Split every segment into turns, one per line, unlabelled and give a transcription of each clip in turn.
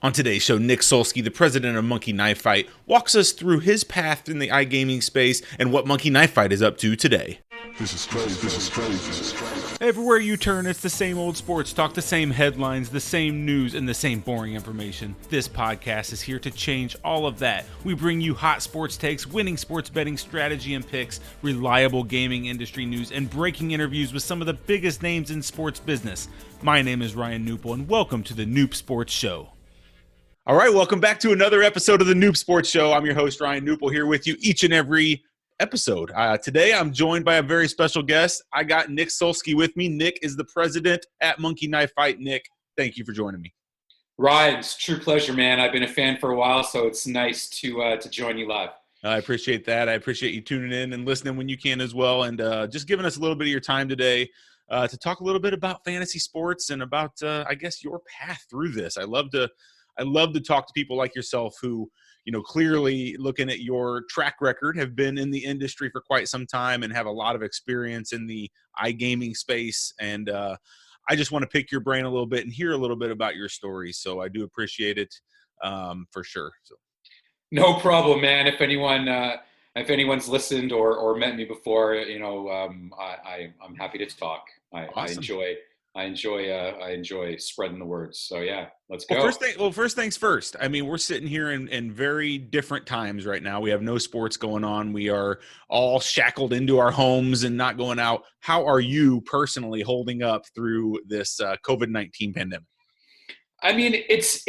On today's show, Nic Sulsky, the president of Monkey Knife Fight, walks us through his path in the iGaming space and what Monkey Knife Fight is up to today.
This is crazy. This is crazy. This is crazy.
Everywhere you turn, it's the same old sports talk, the same headlines, the same news, and the same boring information. This podcast is here to change all of that. We bring you hot sports takes, winning sports betting strategy and picks, reliable gaming industry news, and breaking interviews with some of the biggest names in sports business. My name is Ryan Newpel, and welcome to the Noop Sports Show.
All right, welcome back to another episode of the Noop Sports Show. I'm your host, Ryan Newpel, here with you each and every episode. Today, I'm joined by a very special guest. I got Nic Sulsky with me. Nic is the president at Monkey Knife Fight. Nic, thank you for joining me.
Ryan, it's a true pleasure, man. I've been a fan for a while, so it's nice to join you live.
I appreciate that. I appreciate you tuning in and listening when you can as well, and just giving us a little bit of your time today to talk a little bit about fantasy sports and about, I guess, your path through this. I love to talk to people like yourself who, you know, clearly looking at your track record, have been in the industry for quite some time and have a lot of experience in the iGaming space. And I just want to pick your brain a little bit and hear a little bit about your story. So I do appreciate it for sure. So.
No problem, man. If anyone's listened or met me before, you know, I'm happy to talk.
Awesome.
I enjoy spreading the words. So yeah, let's go.
First things first. I mean, we're sitting here in very different times right now. We have no sports going on. We are all shackled into our homes and not going out. How are you personally holding up through this COVID-19 pandemic?
I mean, it's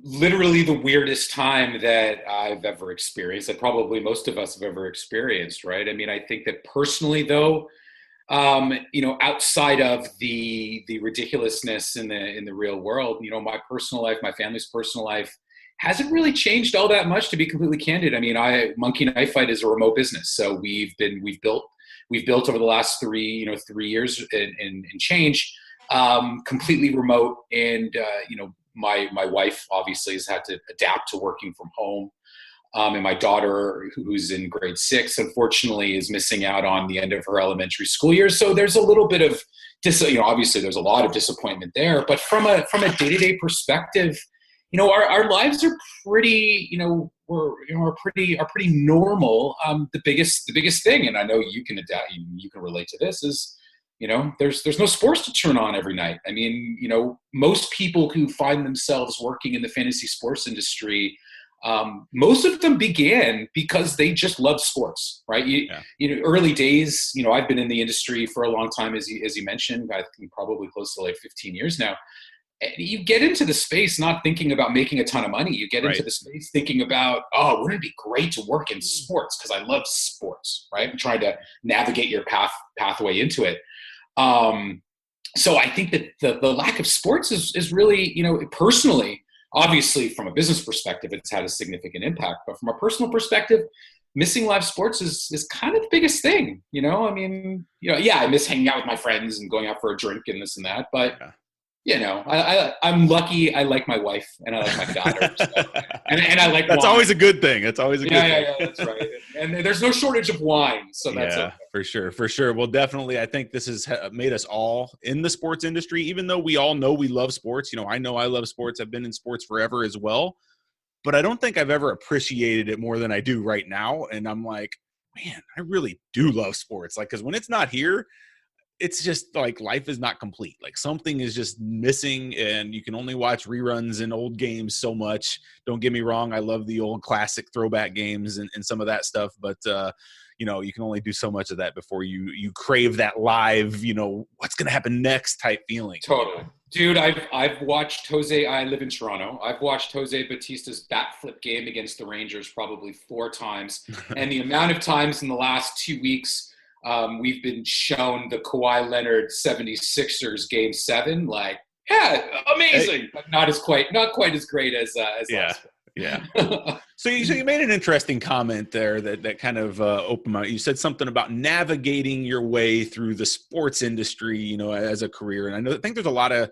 literally the weirdest time that I've ever experienced, that probably most of us have ever experienced, right? I mean, I think that personally, though, you know, outside of the ridiculousness in the real world, you know, my personal life, my family's personal life hasn't really changed all that much, to be completely candid. I mean, Monkey Knife Fight is a remote business, so we've built over the last 3 years and change, completely remote, and you know, my wife obviously has had to adapt to working from home. And my daughter, who's in grade 6, unfortunately, is missing out on the end of her elementary school year. So there's a little bit of, obviously there's a lot of disappointment there. But from a day-to-day perspective, you know, our lives are pretty, are pretty normal. The biggest thing, and I know you can adapt, you can relate to this, is, you know, there's no sports to turn on every night. I mean, you know, most people who find themselves working in the fantasy sports industry, most of them began because they just love sports, right? You know, early days, you know, I've been in the industry for a long time, as you mentioned, I think probably close to like 15 years now. And you get into the space not thinking about making a ton of money. You get into the space thinking about, oh, wouldn't it be great to work in sports? Because I love sports, right? And trying to navigate your pathway into it. So I think that the lack of sports is really, you know, personally, obviously, from a business perspective, it's had a significant impact. But from a personal perspective, missing live sports is kind of the biggest thing. You know, I mean, you know, yeah, I miss hanging out with my friends and going out for a drink and this and that. But, you know, I'm lucky. I like my wife and I like my daughter. So, and I like
that's
wine.
Always a good thing. It's always a good thing.
Yeah, that's right. And there's no shortage of wine. So that's okay.
For sure. Well, definitely, I think this has made us all in the sports industry, even though we all know we love sports. You know I love sports. I've been in sports forever as well. But I don't think I've ever appreciated it more than I do right now. And I'm like, man, I really do love sports. Like, because when it's not here, it's just like life is not complete. Like something is just missing, and you can only watch reruns in old games so much. Don't get me wrong. I love the old classic throwback games and some of that stuff, but you know, you can only do so much of that before you crave that live, you know, what's going to happen next type feeling.
Totally. Dude, I've watched Jose. I live in Toronto. I've watched Jose Batista's bat flip game against the Rangers probably 4 times. And the amount of times in the last 2 weeks, we've been shown the Kawhi Leonard 76ers game 7, like, yeah, amazing, but not quite as great as last one.
Yeah. So you made an interesting comment there that kind of opened my. You said something about navigating your way through the sports industry, you know, as a career. And I think there's a lot of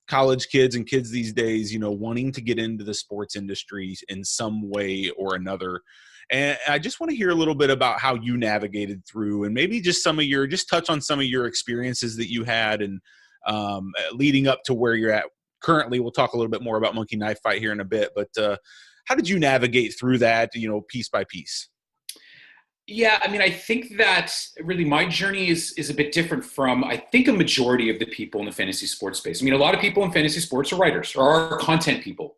college kids and kids these days, you know, wanting to get into the sports industry in some way or another. And I just want to hear a little bit about how you navigated through, and maybe just touch on some of your experiences that you had and leading up to where you're at currently. We'll talk a little bit more about Monkey Knife Fight here in a bit, but how did you navigate through that, piece by piece?
Yeah, I mean, I think that really my journey is a bit different from, I think, a majority of the people in the fantasy sports space. I mean, a lot of people in fantasy sports are writers or are content people,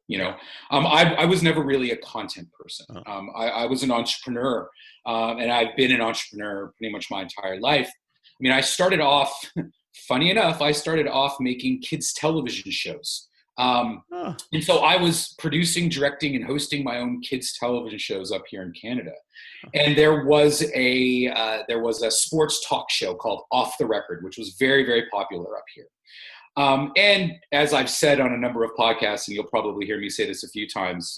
I was never really a content person. I was an entrepreneur, and I've been an entrepreneur pretty much my entire life. I mean, I started off, funny enough, making kids' television shows. And so I was producing, directing, and hosting my own kids' television shows up here in Canada. And there was a sports talk show called Off the Record, which was very, very popular up here. And as I've said on a number of podcasts, and you'll probably hear me say this a few times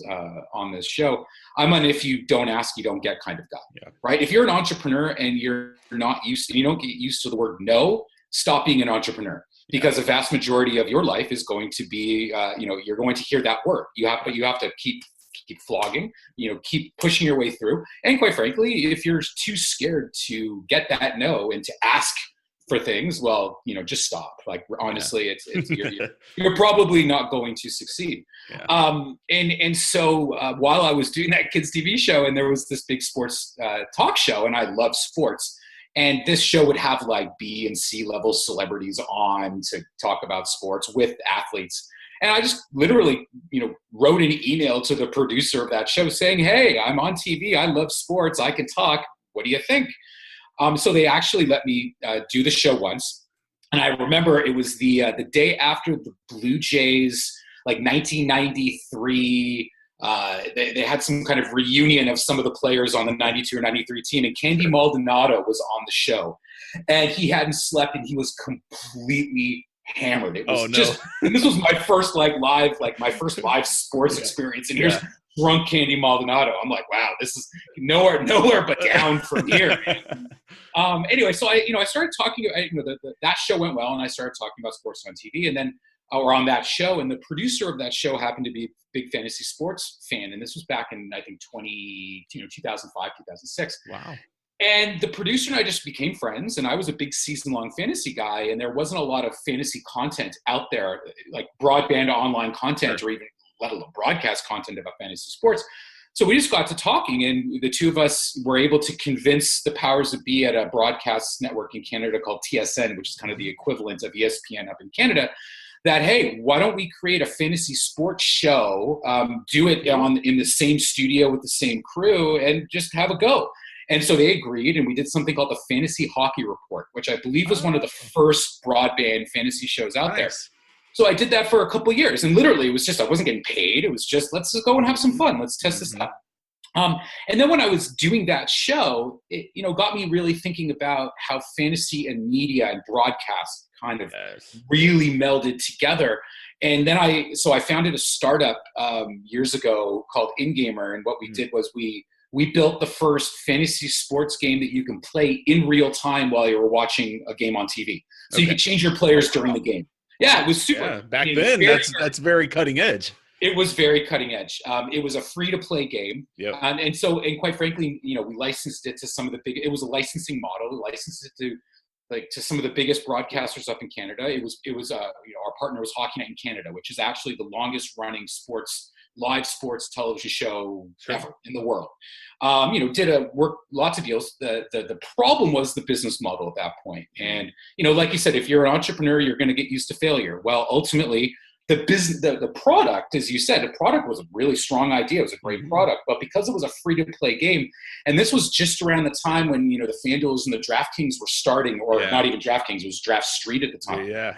on this show, I'm an if you don't ask, you don't get kind of guy, right? If you're an entrepreneur and you don't get used to the word no, stop being an entrepreneur. Because the vast majority of your life is going to be, you're going to hear that word. You have to keep flogging, keep pushing your way through. And quite frankly, if you're too scared to get that no and to ask for things, well, just stop. Like, honestly, it's you're probably not going to succeed. Yeah. And so while I was doing that kids TV show, and there was this big sports talk show, and I love sports. And this show would have like B and C level celebrities on to talk about sports with athletes. And I just literally, wrote an email to the producer of that show saying, "Hey, I'm on TV. I love sports. I can talk. What do you think?" So they actually let me do the show once. And I remember it was the day after the Blue Jays, like 1993. They had some kind of reunion of some of the players on the 92 or 93 team, and Candy Maldonado was on the show, and he hadn't slept, and he was completely hammered. It was and this was my first my first live sports experience, and here's drunk Candy Maldonado. I'm like, wow, this is nowhere but down from here. Anyway, so I started talking. That show went well, and I started talking about sports on TV, and then. Or on that show, and the producer of that show happened to be a big fantasy sports fan, and this was back in, I think, 2005, 2006.
Wow.
And the producer and I just became friends, and I was a big season-long fantasy guy, and there wasn't a lot of fantasy content out there, like broadband online content, or even let alone broadcast content about fantasy sports. So we just got to talking, and the two of us were able to convince the powers that be at a broadcast network in Canada called TSN, which is kind of the equivalent of ESPN up in Canada, that, hey, why don't we create a fantasy sports show, do it in the same studio with the same crew, and just have a go. And so they agreed, and we did something called the Fantasy Hockey Report, which I believe was one of the first broadband fantasy shows out there. So I did that for a couple of years, and literally it was just, I wasn't getting paid. It was just, let's just go and have some fun. Let's test this out. And then when I was doing that show, it got me really thinking about how fantasy and media and broadcast kind of really melded together. And then I founded a startup years ago called InGamer, and what we did was we built the first fantasy sports game that you can play in real time while you were watching a game on TV. So you could change your players during the game. Yeah, it was super.
Yeah, back then, that's very cutting edge.
It was very cutting edge. It was a free-to-play game.
Yep.
And quite frankly, we licensed it to some of the big – it was a licensing model. We licensed it to some of the biggest broadcasters up in Canada. It was our partner was Hockey Night in Canada, which is actually the longest running live sports television show ever in the world. Worked lots of deals. The problem was the business model at that point. And, like you said, if you're an entrepreneur, you're going to get used to failure. Well, ultimately, the product, as you said, the product was a really strong idea. It was a great product, but because it was a free-to-play game, and this was just around the time when, the FanDuels and the DraftKings were starting, or not even DraftKings, it was Draft Street at the time.
Yeah.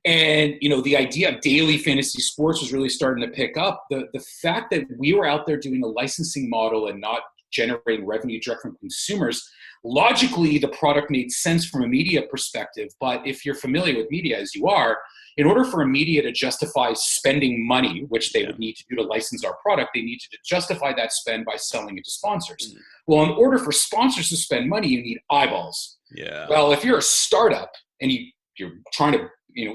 And the idea of daily fantasy sports was really starting to pick up. The fact that we were out there doing a licensing model and not generating revenue direct from consumers, logically, the product made sense from a media perspective. But if you're familiar with media, as you are, in order for a media to justify spending money, which they would need to do to license our product, they need to justify that spend by selling it to sponsors. Well, in order for sponsors to spend money, you need eyeballs.
Yeah.
Well, if you're a startup and you're trying to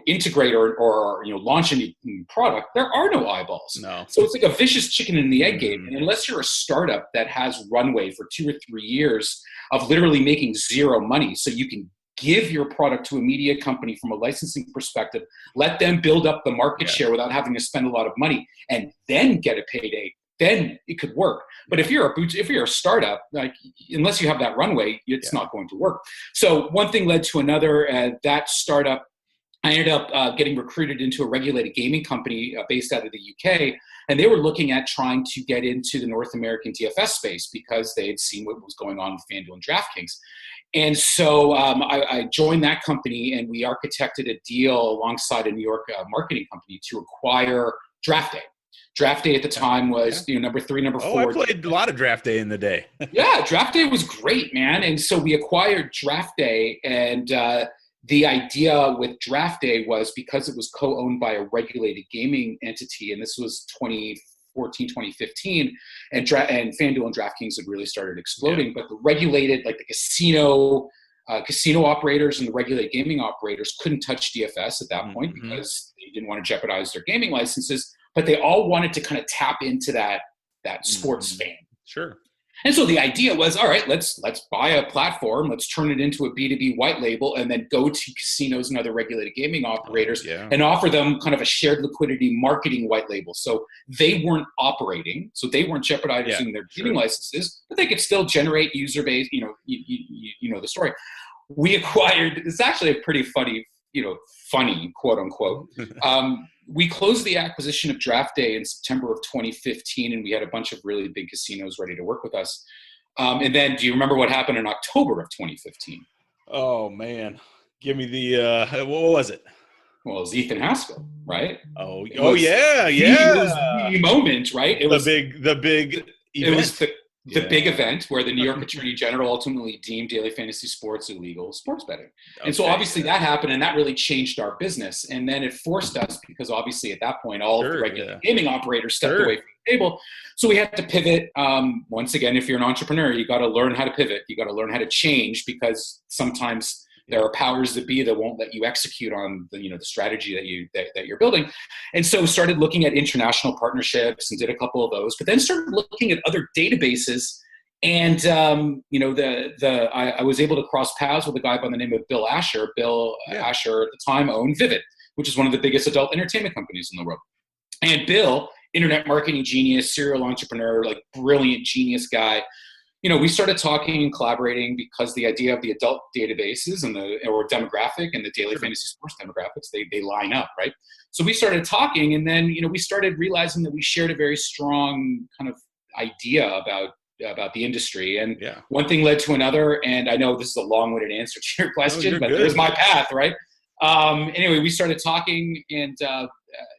integrate or launch a new product, there are no eyeballs.
No.
So it's like a vicious chicken and the egg game. And unless you're a startup that has runway for 2 or 3 years of literally making zero money, so you can give your product to a media company from a licensing perspective, let them build up the market share without having to spend a lot of money, and then get a payday, then it could work. But if you're a startup, like, unless you have that runway, it's not going to work. So one thing led to another. That startup, I ended up getting recruited into a regulated gaming company based out of the UK, and they were looking at trying to get into the North American DFS space because they had seen what was going on with FanDuel and DraftKings. And so I joined that company, and we architected a deal alongside a New York marketing company to acquire Draft Day. Draft Day at the time was number 3, number 4.
I played a lot of Draft Day in the day.
Yeah, Draft Day was great, man. And so we acquired Draft Day, and the idea with Draft Day was because it was co-owned by a regulated gaming entity, and this was 2014, 2015, and FanDuel and DraftKings had really started exploding. But the regulated, like the casino operators and the regulated gaming operators couldn't touch DFS at that point because they didn't want to jeopardize their gaming licenses. But they all wanted to kind of tap into that sports span.
Sure.
And so the idea was, all right, let's buy a platform, let's turn it into a B2B white label, and then go to casinos and other regulated gaming operators and offer them kind of a shared liquidity marketing white label. So they weren't operating, so they weren't jeopardizing their gaming licenses, but they could still generate user base. You know the story. We acquired. It's actually a pretty funny quote unquote. We closed the acquisition of Draft Day in September of 2015, and we had a bunch of really big casinos ready to work with us. And then, do you remember what happened in October of 2015?
Oh man, give me the what was it?
Well, it was Ethan Haskell, right?
Oh yeah.
It was the moment, right? It was
the big event.
It was the big event where the New York Attorney General ultimately deemed daily fantasy sports illegal sports betting. And so obviously that happened, and that really changed our business. And then it forced us, because obviously at that point, all of the regular gaming operators stepped away from the table. So we had to pivot. Once again, if you're an entrepreneur, you got to learn how to pivot. You got to learn how to change, because sometimes there are powers that be that won't let you execute on the strategy that you're building. And so started looking at international partnerships and did a couple of those, but then started looking at other databases. And I was able to cross paths with a guy by the name of Bill Asher. Asher at the time owned Vivid, which is one of the biggest adult entertainment companies in the world. And Bill, internet marketing genius, serial entrepreneur, like brilliant genius guy. We started talking and collaborating because the idea of the adult databases or demographic and the daily fantasy sports demographics, they line up, right? So we started talking, and then, we started realizing that we shared a very strong kind of idea about the industry. And one thing led to another. And I know this is a long-winded answer to your question, but there's my path, right? Anyway, we started talking, and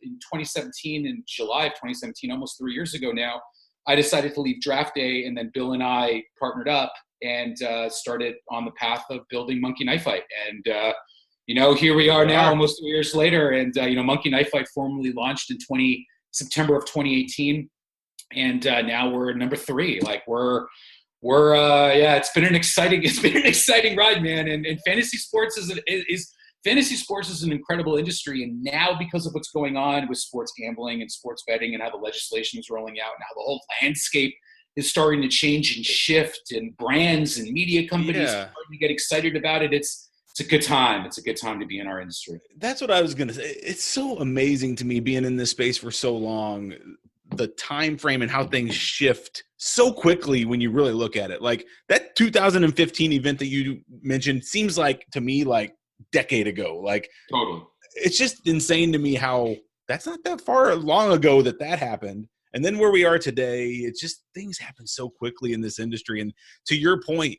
in 2017, in July of 2017, almost 3 years ago now, I decided to leave Draft Day, and then Bill and I partnered up and started on the path of building Monkey Knife Fight. And, here we are now, almost 3 years later. And, Monkey Knife Fight formally launched in September of 2018. And now we're number 3. Like it's been an exciting ride, man. And fantasy sports Fantasy sports is an incredible industry, and now because of what's going on with sports gambling and sports betting and how the legislation is rolling out and how the whole landscape is starting to change and shift, and brands and media companies are starting to get excited about it, it's a good time. It's a good time to be in our industry.
That's what I was going to say. It's so amazing to me, being in this space for so long, the time frame and how things shift so quickly when you really look at it. Like that 2015 event that you mentioned seems like, to me, like decade ago. Like
totally,
it's just insane to me how that's not that far long ago that happened. And then where we are today, it's just things happen so quickly in this industry. And to your point,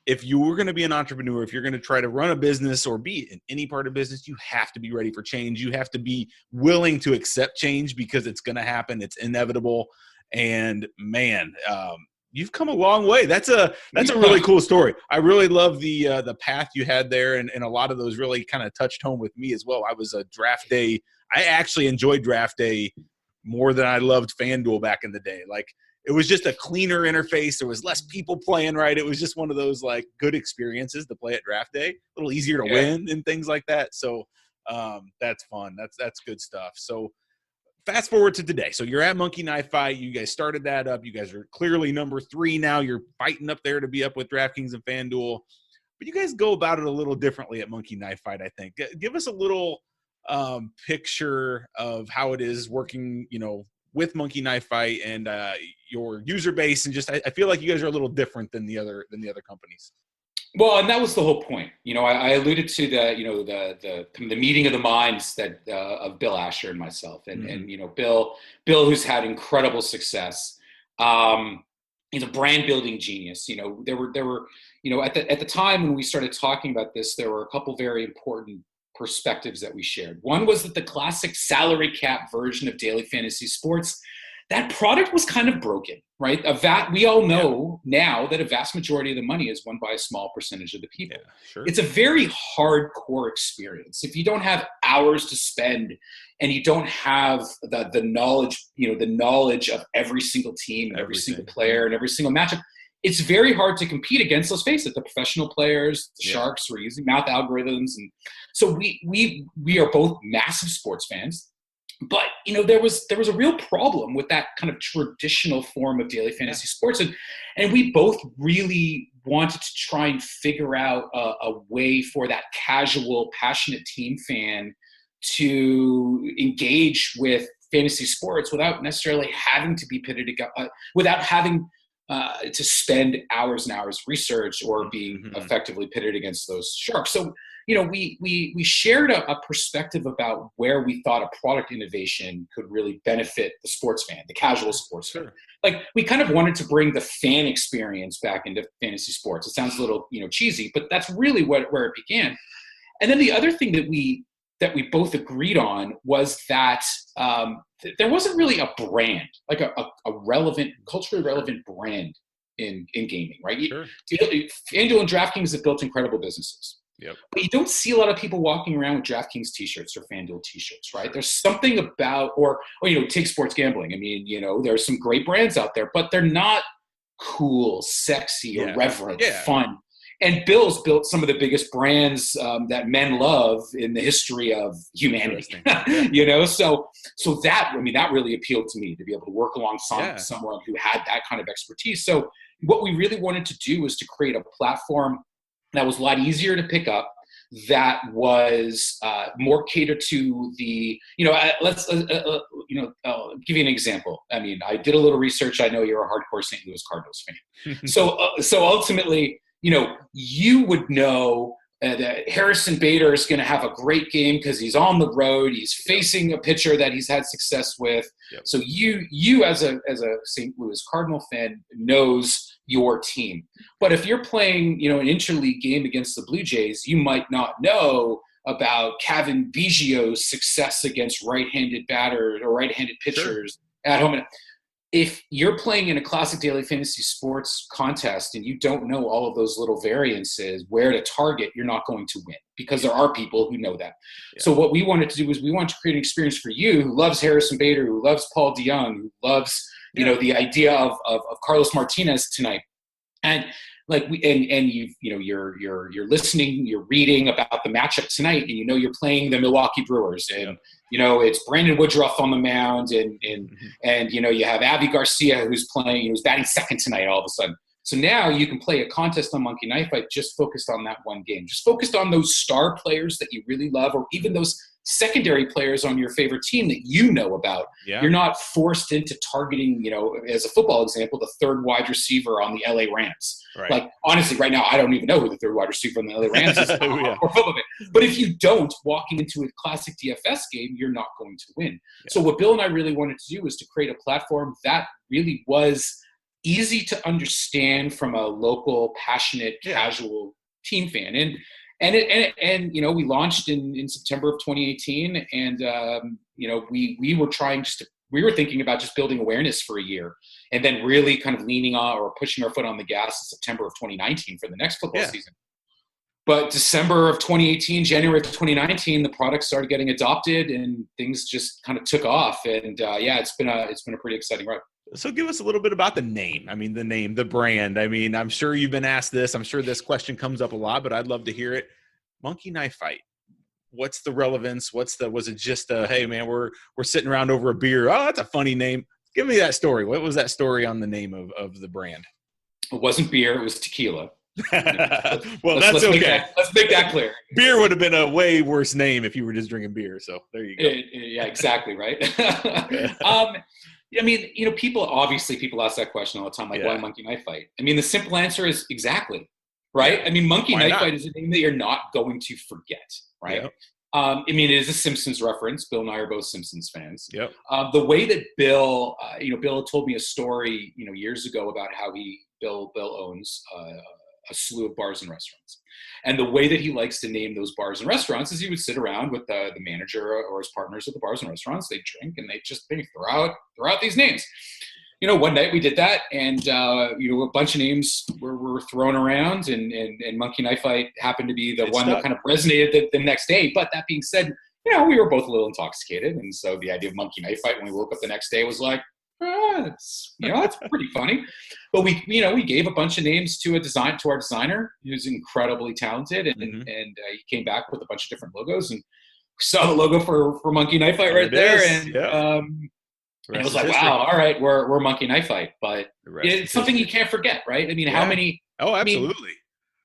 if you were going to be an entrepreneur, if you're going to try to run a business or be in any part of business, you have to be ready for change. You have to be willing to accept change, because it's going to happen. It's inevitable. And man, you've come a long way. That's a really cool story. I really love the path you had there, and a lot of those really kind of touched home with me as well. I was a Draft Day. I actually enjoyed Draft Day more than I loved FanDuel back in the day. Like, it was just a cleaner interface. There was less people playing, right? It was just one of those like good experiences to play at Draft Day. A little easier to win and things like that. So that's fun. That's good stuff. So fast forward to today. So you're at Monkey Knife Fight. You guys started that up. You guys are clearly number 3 now. You're fighting up there to be up with DraftKings and FanDuel. but you guys go about it a little differently at Monkey Knife Fight, I think. Give us a little picture of how it is working, with Monkey Knife Fight and your user base, and just I feel like you guys are a little different than the other companies.
Well, and that was the whole point. I alluded to the meeting of the minds that of Bill Asher and myself, and Bill, who's had incredible success. He's a brand building genius. There were at the time when we started talking about this, there were a couple very important perspectives that we shared. One was that the classic salary cap version of daily fantasy sports, that product was kind of broken, right? We all know now that a vast majority of the money is won by a small percentage of the people.
Yeah, sure.
It's a very hardcore experience. If you don't have hours to spend and you don't have the knowledge, the knowledge of every single team, and every single player, and every single matchup, it's very hard to compete against, let's face it, the professional players, the sharks who are using math algorithms. And so we are both massive sports fans. But there was a real problem with that kind of traditional form of daily fantasy sports, and we both really wanted to try and figure out a way for that casual, passionate team fan to engage with fantasy sports without necessarily having to be pitted without having to spend hours and hours research or being effectively pitted against those sharks. So we shared a perspective about where we thought a product innovation could really benefit the sports fan, the casual sports fan. Like, we kind of wanted to bring the fan experience back into fantasy sports. It sounds a little, cheesy, but that's really where it began. And then the other thing that we both agreed on was that there wasn't really a brand, like a relevant, culturally relevant brand in gaming, right?
Sure.
FanDuel and DraftKings have built incredible businesses.
Yep.
But you don't see a lot of people walking around with DraftKings t-shirts or FanDuel t-shirts, right? There's something about, or take sports gambling. I mean, there's some great brands out there, but they're not cool, sexy, or reverent, fun. And Bill's built some of the biggest brands that men love in the history of humanity. So that really appealed to me, to be able to work alongside someone who had that kind of expertise. So what we really wanted to do was to create a platform that was a lot easier to pick up, that was more catered to the, I'll give you an example. I mean, I did a little research. I know you're a hardcore St. Louis Cardinals fan. So ultimately, you would know that Harrison Bader is going to have a great game because he's on the road. He's facing a pitcher that he's had success with. Yep. So you as a St. Louis Cardinal fan knows your team. But if you're playing, an interleague game against the Blue Jays, you might not know about Kevin Biggio's success against right-handed batters or right-handed pitchers at home. If you're playing in a classic daily fantasy sports contest and you don't know all of those little variances, where to target, you're not going to win, because there are people who know that. Yeah. So what we wanted to do was we wanted to create an experience for you who loves Harrison Bader, who loves Paul DeYoung, who loves, the idea of Carlos Martinez tonight. And you're listening, you're reading about the matchup tonight, and you're playing the Milwaukee Brewers, and it's Brandon Woodruff on the mound, and you have Avi Garcia who's batting second tonight all of a sudden. So now you can play a contest on Monkey Knife Fight just focused on that one game, just focused on those star players that you really love, or even those secondary players on your favorite team that about. Yeah. You're not forced into targeting, as a football example, the third wide receiver on the LA Rams. Right. Like, honestly, right now, I don't even know who the third wide receiver on the LA Rams is or football game. But if you don't, walking into a classic DFS game, you're not going to win. Yeah. So what Bill and I really wanted to do was to create a platform that really was easy to understand from a local, passionate, casual team fan. And we launched in September of 2018, and we were thinking about just building awareness for a year, and then really kind of leaning on or pushing our foot on the gas in September of 2019 for the next football season. But December of 2018, January of 2019, the product started getting adopted, and things just kind of took off. And it's been a pretty exciting ride.
So give us a little bit about the name. I mean, the name, the brand. I mean, I'm sure you've been asked this. I'm sure this question comes up a lot, but I'd love to hear it. Monkey Knife Fight. What's the relevance? Was it just hey man, we're sitting around over a beer? Oh, that's a funny name. Give me that story. What was that story on the name of the brand?
It wasn't beer. It was tequila.
Well,
let's
that's okay.
Let's make that clear.
Beer would have been a way worse name if you were just drinking beer. So there you go.
Yeah, exactly. Right. I mean, people ask that question all the time, like, why Monkey Knife Fight? I mean, the simple answer is exactly, right? I mean, Monkey Knife Fight is a name that you're not going to forget, right? Yep. I mean, it is a Simpsons reference. Bill and I are both Simpsons fans.
Yep.
The way that Bill, Bill told me a story, years ago about how Bill owns a slew of bars and restaurants. And the way that he likes to name those bars and restaurants is he would sit around with the manager or his partners at the bars and restaurants. They drink and they throw out these names. One night we did that, and a bunch of names were thrown around, and Monkey Knife Fight happened to be the one that kind of resonated the next day. But that being said, we were both a little intoxicated, and so the idea of Monkey Knife Fight when we woke up the next day was like, it's pretty funny. But we gave a bunch of names to our designer, who's incredibly talented, and he came back with a bunch of different logos, and saw the logo for Monkey Knife Fight right there, and it was like, wow, all right, we're Monkey Knife Fight, but it's something you can't forget, right? I mean, how many?
Oh, absolutely.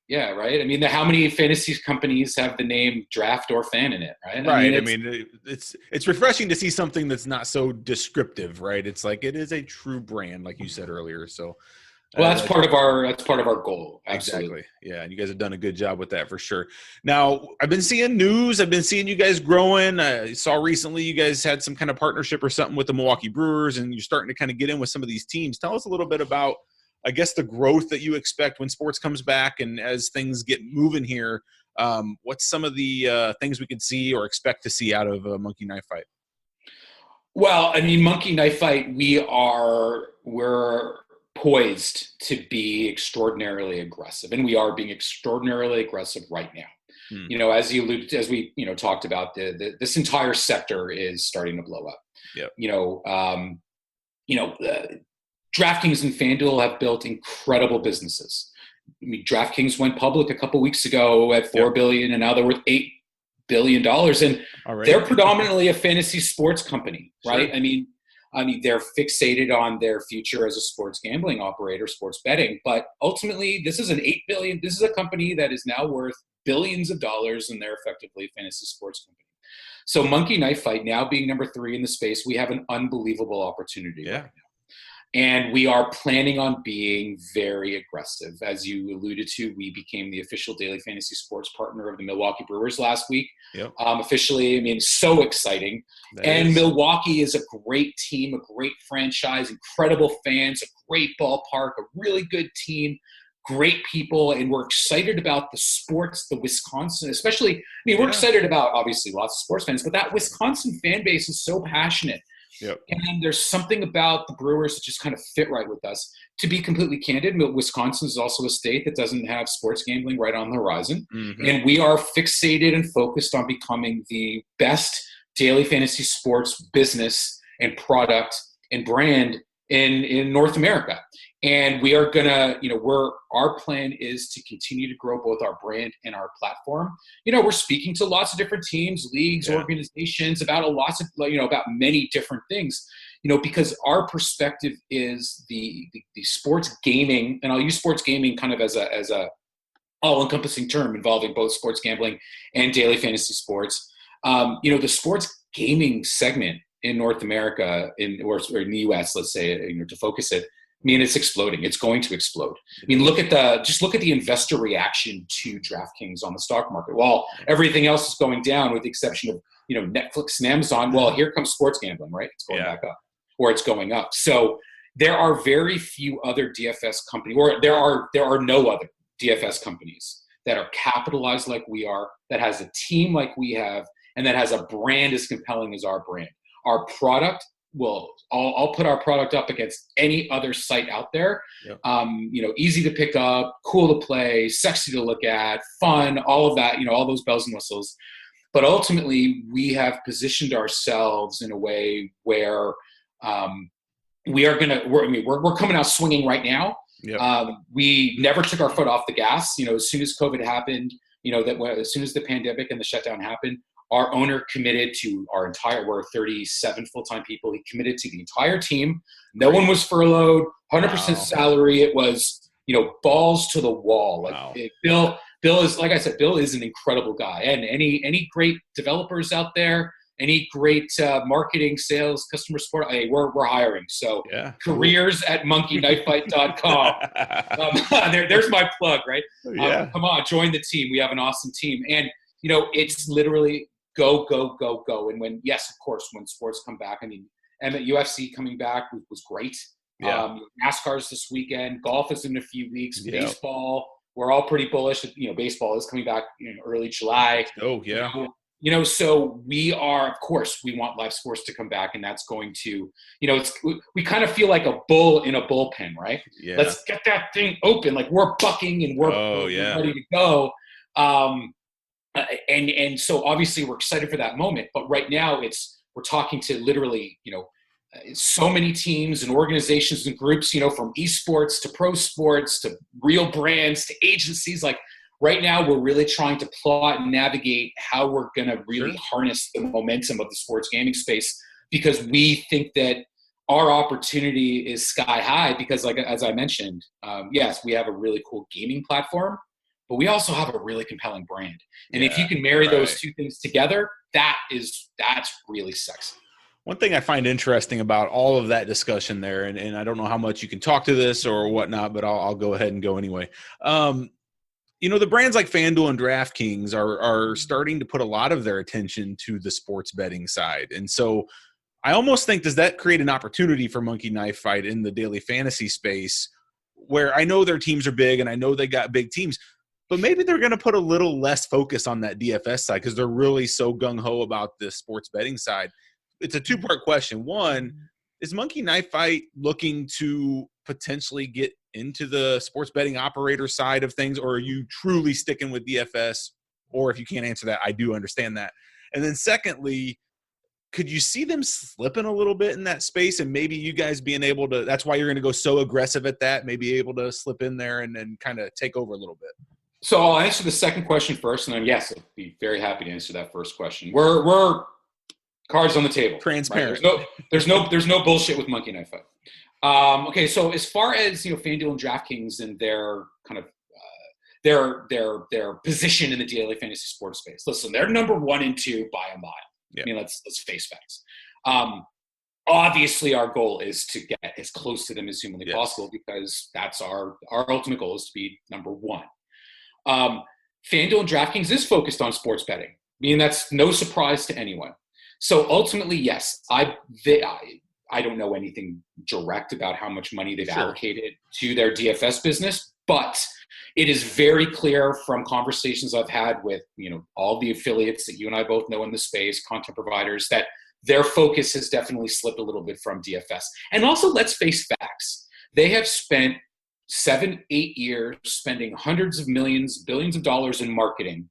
Yeah, right. I mean, how many fantasy companies have the name Draft or Fan in it, right?
Right. I mean, it's refreshing to see something that's not so descriptive, right? It's like it is a true brand, like you said earlier. So,
well, that's part of our goal. Absolutely.
Exactly. Yeah, and you guys have done a good job with that for sure. Now, I've been seeing news. I've been seeing you guys growing. I saw recently you guys had some kind of partnership or something with the Milwaukee Brewers, and you're starting to kind of get in with some of these teams. Tell us a little bit about, I guess, the growth that you expect when sports comes back and as things get moving here. What's some of the things we could see or expect to see out of Monkey Knife Fight?
Well, I mean, Monkey Knife Fight, we're poised to be extraordinarily aggressive, and we are being extraordinarily aggressive right now. As we talked about, this entire sector is starting to blow up.
Yep.
DraftKings and FanDuel have built incredible businesses. I mean, DraftKings went public a couple weeks ago at $4 billion, and now they're worth $8 billion, and they're predominantly a fantasy sports company, right? Sure. I mean, they're fixated on their future as a sports gambling operator, sports betting, but ultimately, this is This is a company that is now worth billions of dollars, and they're effectively a fantasy sports company. So, Monkey Knife Fight now being number 3 in the space, we have an unbelievable opportunity right now. And we are planning on being very aggressive. As you alluded to, we became the official daily fantasy sports partner of the Milwaukee Brewers last week. Yep. Officially, I mean, so exciting. Milwaukee is a great team, a great franchise, incredible fans, a great ballpark, a really good team, great people. And we're excited about the sports, the Wisconsin, especially, I mean, we're excited about, obviously, lots of sports fans, but that Wisconsin fan base is so passionate. Yep. And there's something about the Brewers that just kind of fit right with us. To be completely candid, Wisconsin is also a state that doesn't have sports gambling right on the horizon. Mm-hmm. And we are fixated and focused on becoming the best daily fantasy sports business and product and brand in North America. And we are going to, our plan is to continue to grow both our brand and our platform. We're speaking to lots of different teams, leagues, organizations about about many different things, because our perspective is the sports gaming, and I'll use sports gaming kind of as a all-encompassing term involving both sports gambling and daily fantasy sports. The sports gaming segment in North America or in the US, let's say, to focus it, I mean, it's exploding. It's going to explode. I mean, look at the investor reaction to DraftKings on the stock market. While everything else is going down, with the exception of Netflix and Amazon, well, here comes sports gambling, right? It's going back up, or it's going up. So there are very few other DFS companies, or there are no other DFS companies that are capitalized like we are, that has a team like we have, and that has a brand as compelling as our brand. Our product. I'll put our product up against any other site out there. Yep. Easy to pick up, cool to play, sexy to look at, fun, all of that, all those bells and whistles. But ultimately, we have positioned ourselves in a way where we're coming out swinging right now. Yep. We never took our foot off the gas. As soon as COVID happened, as soon as the pandemic and the shutdown happened, our owner committed to we're 37 full-time people. He committed to the entire team. No one was furloughed, 100% salary. It was, balls to the wall. Like
Wow.
Bill is, like I said, Bill is an incredible guy. And any great developers out there, any great marketing, sales, customer support, hey, we're hiring. So careers at monkeyknifefight.com. There's my plug, right? Come on, join the team. We have an awesome team. And, it's literally go, go, go, go. And when sports come back, I mean, UFC coming back was great. NASCAR's this weekend. Golf is in a few weeks. Baseball, we're all pretty bullish. Baseball is coming back in early July.
Oh, yeah.
So we are, of course, we want live sports to come back, and that's going to, we kind of feel like a bull in a bullpen, right?
Yeah.
Let's get that thing open. Like we're bucking and we're ready to go. And so obviously we're excited for that moment, but right now we're talking to literally, so many teams and organizations and groups, from esports to pro sports to real brands to agencies. Like right now we're really trying to plot and navigate how we're going to really harness the momentum of the sports gaming space, because we think that our opportunity is sky high because, like, as I mentioned, yes, we have a really cool gaming platform, but we also have a really compelling brand. And if you can marry those two things together, that's really sexy.
One thing I find interesting about all of that discussion there, and I don't know how much you can talk to this or whatnot, but I'll go ahead and go anyway. The brands like FanDuel and DraftKings are starting to put a lot of their attention to the sports betting side. And so I almost think, does that create an opportunity for Monkey Knife Fight in the daily fantasy space, where I know their teams are big and I know they got big teams, but maybe they're going to put a little less focus on that DFS side because they're really so gung-ho about the sports betting side. It's a two-part question. One, is Monkey Knife Fight looking to potentially get into the sports betting operator side of things, or are you truly sticking with DFS? Or if you can't answer that, I do understand that. And then secondly, could you see them slipping a little bit in that space, and maybe you guys being able to – that's why you're going to go so aggressive at that, maybe able to slip in there and then kind of take over a little bit?
So I'll answer the second question first, and then, yes, I'd be very happy to answer that first question. We're cards on the table.
Transparent.
Right? There's no bullshit with Monkey Knife Fight. Okay, so as far as FanDuel and DraftKings and their kind of their position in the daily fantasy sports space, listen, they're number 1 and 2 by a mile. I mean, let's face facts. Obviously, our goal is to get as close to them as humanly possible, because that's our ultimate goal, is to be number 1. FanDuel and DraftKings is focused on sports betting. I mean, that's no surprise to anyone. So ultimately, yes, I don't know anything direct about how much money they've allocated to their DFS business, but it is very clear from conversations I've had with, all the affiliates that you and I both know in the space, content providers, that their focus has definitely slipped a little bit from DFS. And also, let's face facts. They have spent 7-8 years spending hundreds of millions, billions of dollars in marketing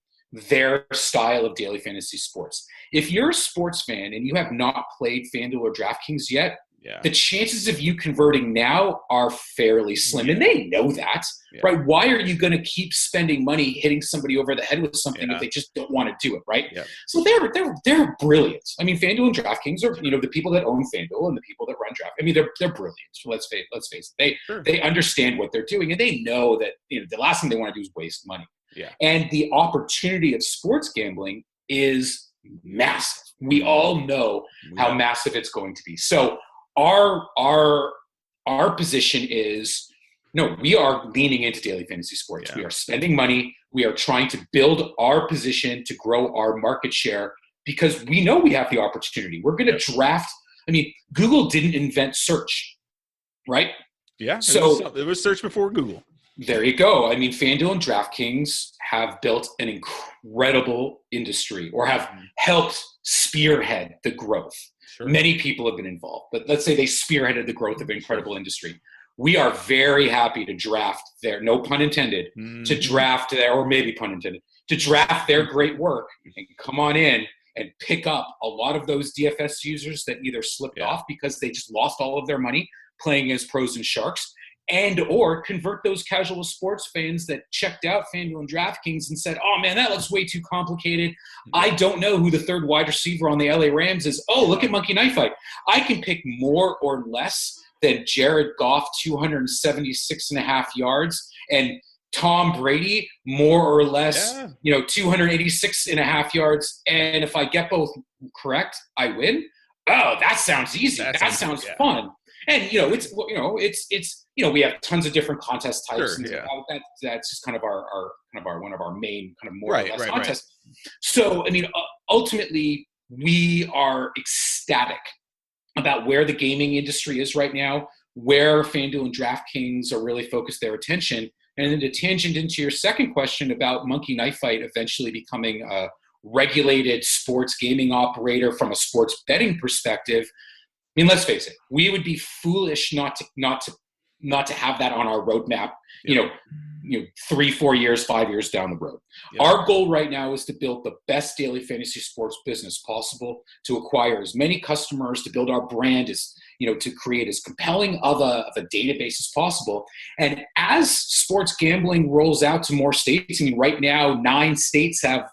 their style of daily fantasy sports. If you're a sports fan and you have not played FanDuel or DraftKings yet, the chances of you converting now are fairly slim. And they know that, right? Why are you going to keep spending money hitting somebody over the head with something if they just don't want to do it, right? So they're brilliant. I mean, FanDuel and DraftKings are, the people that own FanDuel and the people that run Draft. I mean, they're brilliant. So let's face it. They understand what they're doing, and they know that the last thing they want to do is waste money. And the opportunity of sports gambling is massive. We all know how massive it's going to be. So our position is, no, we are leaning into daily fantasy sports. We are spending money. We are trying to build our position to grow our market share, because we know we have the opportunity. We're going to draft. I mean, Google didn't invent search, right? So
it was search before Google.
There you go. I mean, FanDuel and DraftKings have built an incredible industry, or have helped spearhead the growth. Many people have been involved, but let's say they spearheaded the growth of an incredible industry. We are very happy to draft their, no pun intended, to draft their, or maybe pun intended, to draft their great work and come on in and pick up a lot of those DFS users that either slipped off because they just lost all of their money playing as pros and sharks, and or convert those casual sports fans that checked out FanDuel and DraftKings and said, oh man, that looks way too complicated. I don't know who the third wide receiver on the LA Rams is. Oh, look at Monkey Knife Fight. I can pick more or less than Jared Goff, 276.5 yards, and Tom Brady, more or less, 286.5 yards. And if I get both correct, I win. Oh, that sounds easy. That sounds fun. And we have tons of different contest types. That's just kind of our one of our main kind of more or less contests. So, I mean, ultimately, we are ecstatic about where the gaming industry is right now, where FanDuel and DraftKings are really focused their attention. And then to tangent into your second question about Monkey Knife Fight eventually becoming a regulated sports gaming operator from a sports betting perspective, I mean, let's face it, we would be foolish not to have that on our roadmap, 3, 4 years, 5 years down the road. Yep. Our goal right now is to build the best daily fantasy sports business possible, to acquire as many customers, to build our brand to create as compelling of a database as possible. And as sports gambling rolls out to more states, I mean, right now, 9 states have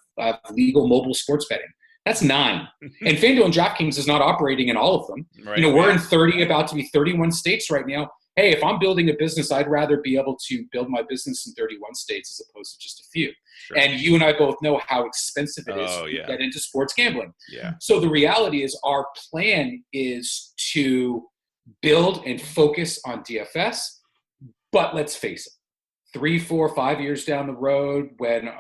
legal mobile sports betting. That's 9. And FanDuel and DraftKings is not operating in all of them. Right. We're in 30, about to be 31 states right now. Hey, if I'm building a business, I'd rather be able to build my business in 31 states as opposed to just a few. Sure. And you and I both know how expensive it is to get into sports gambling. Yeah. So the reality is our plan is to build and focus on DFS. But let's face it, 3, 4, 5 years down the road, when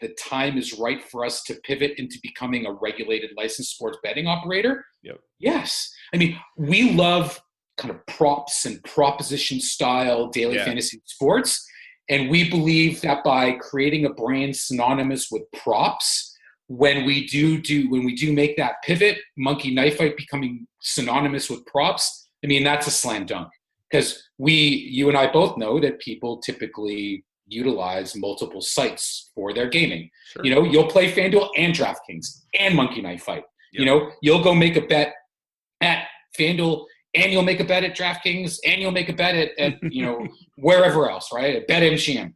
the time is right for us to pivot into becoming a regulated licensed sports betting operator. Yep. Yes. I mean, we love kind of props and proposition style daily fantasy sports. And we believe that by creating a brand synonymous with props, when we do make that pivot, Monkey Knife Fight becoming synonymous with props, I mean, that's a slam dunk. Because you and I both know that people typically utilize multiple sites for their gaming. Sure. You'll play FanDuel and DraftKings and Monkey Knife Fight. Yep. You'll go make a bet at FanDuel and you'll make a bet at DraftKings and you'll make a bet at wherever else, right? At BetMGM.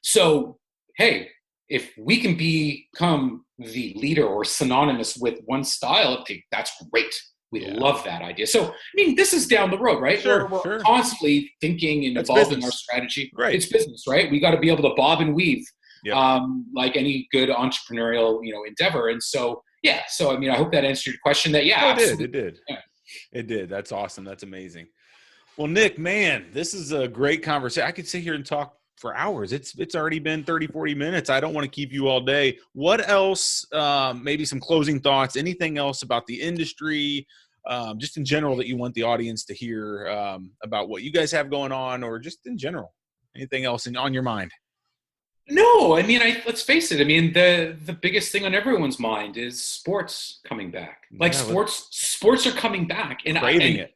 So, hey, if we can become the leader or synonymous with one style, that's great. We love that idea. So, I mean, this is down the road, right?
Sure,
we're constantly thinking and evolving our strategy. Right. It's business, right? We got to be able to bob and weave, like any good entrepreneurial, endeavor. And so, So, I mean, I hope that answered your question. That,
It did. Yeah. It did. That's awesome. That's amazing. Well, Nick, man, this is a great conversation. I could sit here and talk for hours. It's already been 30, 40 minutes. I don't want to keep you all day. What else, maybe some closing thoughts, anything else about the industry, just in general that you want the audience to hear about what you guys have going on, or just in general, anything else on your mind?
No, I mean, let's face it. I mean, the biggest thing on everyone's mind is sports coming back. Like sports are coming back, and
craving it.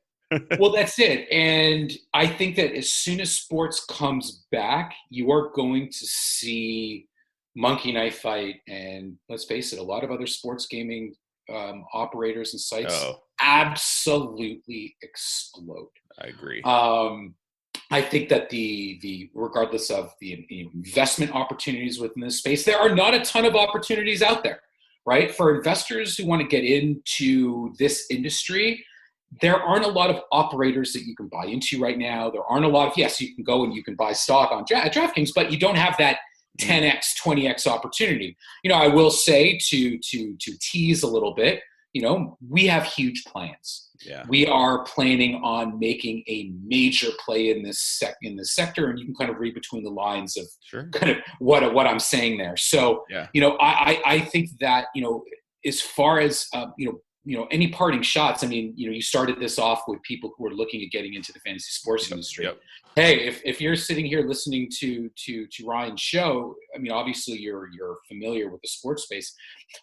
Well, that's it. And I think that as soon as sports comes back, you are going to see Monkey Knife Fight, and let's face it, a lot of other sports gaming operators and sites absolutely explode.
I agree.
I think that the regardless of the investment opportunities within this space, there are not a ton of opportunities out there, right? For investors who want to get into this industry, there aren't a lot of operators that you can buy into right now. There aren't a lot of, yes, you can go and you can buy stock on DraftKings, but you don't have that 10x, 20x opportunity. I will say to tease a little bit, we have huge plans. Yeah. We are planning on making a major play in this sector, and you can kind of read between the lines of kind of what I'm saying there. So, I think that, as far as, any parting shots, I mean, you started this off with people who are looking at getting into the fantasy sports industry. Yep. Hey, if you're sitting here listening to Ryan's show, I mean, obviously you're familiar with the sports space.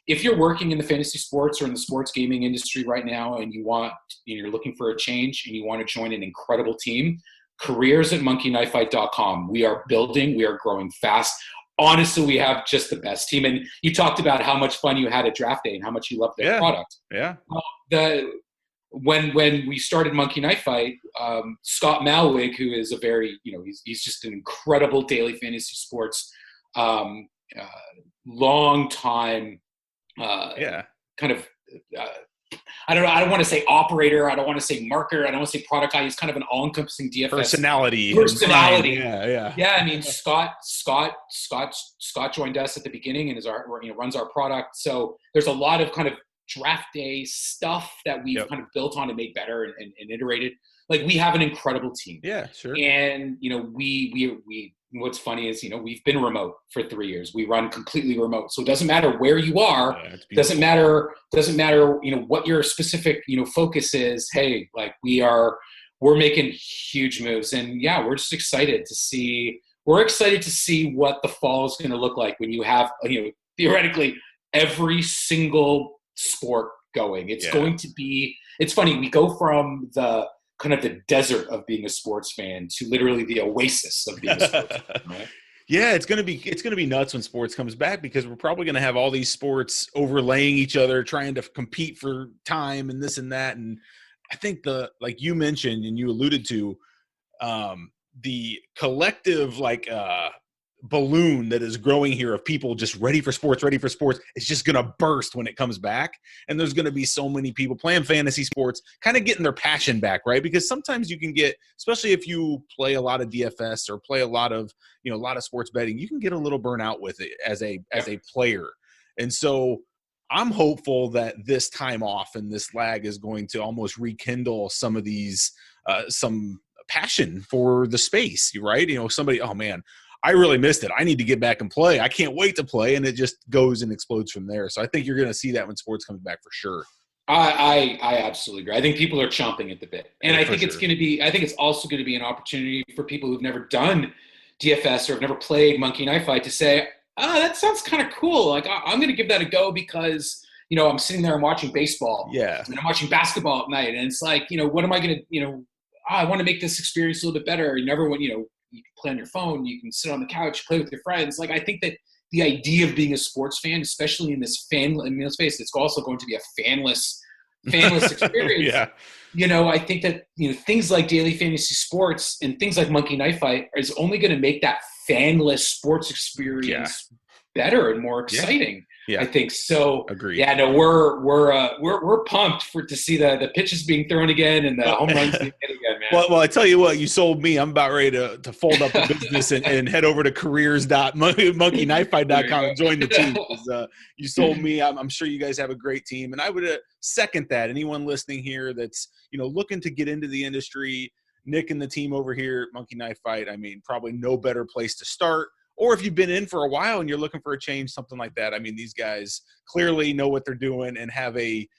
If you're working in the fantasy sports or in the sports gaming industry right now, and you're looking for a change and you want to join an incredible team, careers at monkeyknifefight.com. We are building, we are growing fast. Honestly, we have just the best team. And you talked about how much fun you had at draft day and how much you loved their product.
Yeah.
When we started Monkey Knife Fight, Scott Malwig, who is a very, he's just an incredible daily fantasy sports, long time, kind of I don't want to say operator. I don't want to say marketer. I don't want to say product guy. He's kind of an all-encompassing DFS
Personality.
Yeah. I mean, Scott joined us at the beginning and runs our product. So there's a lot of kind of draft day stuff that we've kind of built on and made better and iterated. Like, we have an incredible team.
Yeah, sure.
And, we what's funny is, we've been remote for 3 years. We run completely remote. So it doesn't matter where you are. Doesn't matter, what your specific, focus is. Hey, like, we're making huge moves. And we're just excited to see what the fall is going to look like when you have, theoretically every single sport going. It's going to be, it's funny. We go from the kind of the desert of being a sports fan to literally the oasis of being a sports fan, right?
Yeah, it's gonna be nuts when sports comes back, because we're probably gonna have all these sports overlaying each other, trying to compete for time and this and that. And I think like you mentioned and you alluded to, the collective balloon that is growing here of people just ready for sports is just going to burst when it comes back. And there's going to be so many people playing fantasy sports, kind of getting their passion back, right? Because sometimes you can get, especially if you play a lot of DFS or play a lot of sports betting, you can get a little burnout with it as a player. And so I'm hopeful that this time off and this lag is going to almost rekindle some of these, some passion for the space, right? Somebody, oh man, I really missed it. I need to get back and play. I can't wait to play. And it just goes and explodes from there. So I think you're going to see that when sports comes back for sure.
I absolutely agree. I think people are chomping at the bit. And I think it's also going to be an opportunity for people who've never done DFS or have never played Monkey Knife Fight to say, that sounds kind of cool. Like, I'm going to give that a go because, I'm sitting there and watching baseball.
Yeah.
And I'm watching basketball at night. And it's like, what am I going to, I want to make this experience a little bit better. You can play on your phone, you can sit on the couch, play with your friends. Like, I think that the idea of being a sports fan, especially in this space, it's also going to be a fanless experience. I think that, things like daily fantasy sports and things like Monkey Knife Fight is only going to make that fanless sports experience better and more exciting. I think so.
Agreed.
Yeah, no, we're pumped to see the pitches being thrown again and the home runs being hit again, man.
Well, I tell you what, you sold me. I'm about ready to fold up the business and head over to careers.monkeyknifefight.com and join the team. You sold me. I'm sure you guys have a great team, and I would second that. Anyone listening here that's looking to get into the industry, Nick and the team over here at Monkey Knife Fight, I mean, probably no better place to start. Or if you've been in for a while and you're looking for a change, something like that. I mean, these guys clearly know what they're doing and have a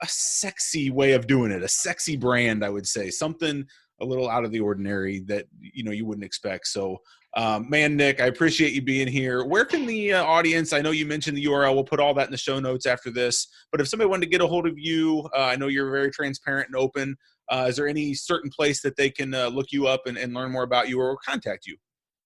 sexy way of doing it, a sexy brand, I would say, something a little out of the ordinary that, you wouldn't expect. So, man, Nick, I appreciate you being here. Where can the audience, I know you mentioned the URL, we'll put all that in the show notes after this, but if somebody wanted to get a hold of you, I know you're very transparent and open. Is there any certain place that they can look you up and learn more about you or contact you?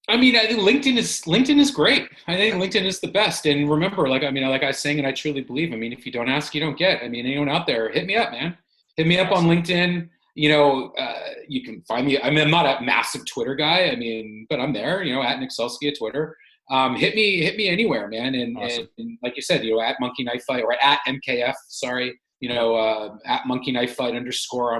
I mean, I think LinkedIn is great. I think LinkedIn is the best. And remember, like I was saying, and I truly believe, I mean, if you don't ask, you don't get. I mean, anyone out there, hit me up, man. Hit me up on LinkedIn. You can find me. I mean, I'm not a massive Twitter guy. I mean, but I'm there, at Nic Sulsky at Twitter. Hit me anywhere, man. And,
awesome.
and like you said, at Monkey Knife Fight or at MKF, sorry. At Monkey Knife Fight _ on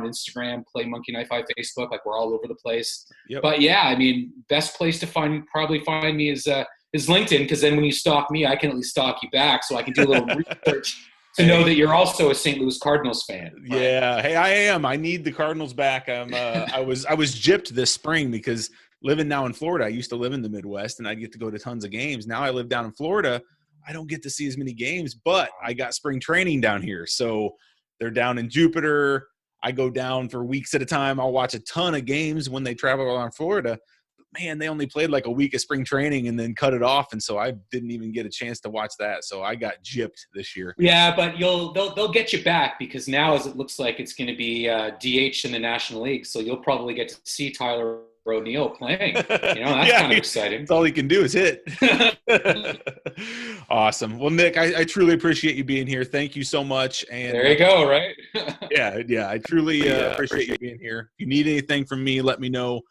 Instagram, play Monkey Knife Fight Facebook, like we're all over the place.
Yep.
But yeah, I mean, best place to probably find me is LinkedIn, because then when you stalk me, I can at least stalk you back, so I can do a little research to know that you're also a St. Louis Cardinals fan. Right?
Yeah, hey, I am. I need the Cardinals back. I was gypped this spring because living now in Florida, I used to live in the Midwest and I'd get to go to tons of games. Now I live down in Florida. I don't get to see as many games, but I got spring training down here. So they're down in Jupiter. I go down for weeks at a time. I'll watch a ton of games when they travel around Florida. But man, they only played like a week of spring training and then cut it off. And so I didn't even get a chance to watch that. So I got gypped this year.
Yeah, but they'll get you back, because now as it looks like it's going to be DH in the National League. So you'll probably get to see Tyler O'Neill playing. That's kind of exciting.
That's all he can do is hit. Awesome. Well, Nick, I truly appreciate you being here. Thank you so much. And
there you go, right?
yeah, I truly appreciate you being here. If you need anything from me, let me know.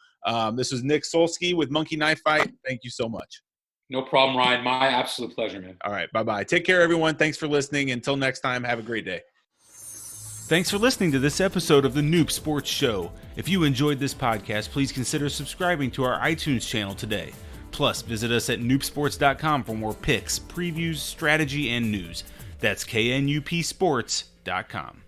This is Nic Sulsky with Monkey Knife Fight. Thank you so much.
No problem, Ryan. My absolute pleasure, man.
All right, bye-bye. Take care, everyone. Thanks for listening. Until next time, have a great day.
Thanks for listening to this episode of the Noob Sports Show. If you enjoyed this podcast, please consider subscribing to our iTunes channel today. Plus, visit us at noobsports.com for more picks, previews, strategy, and news. That's knupsports.com.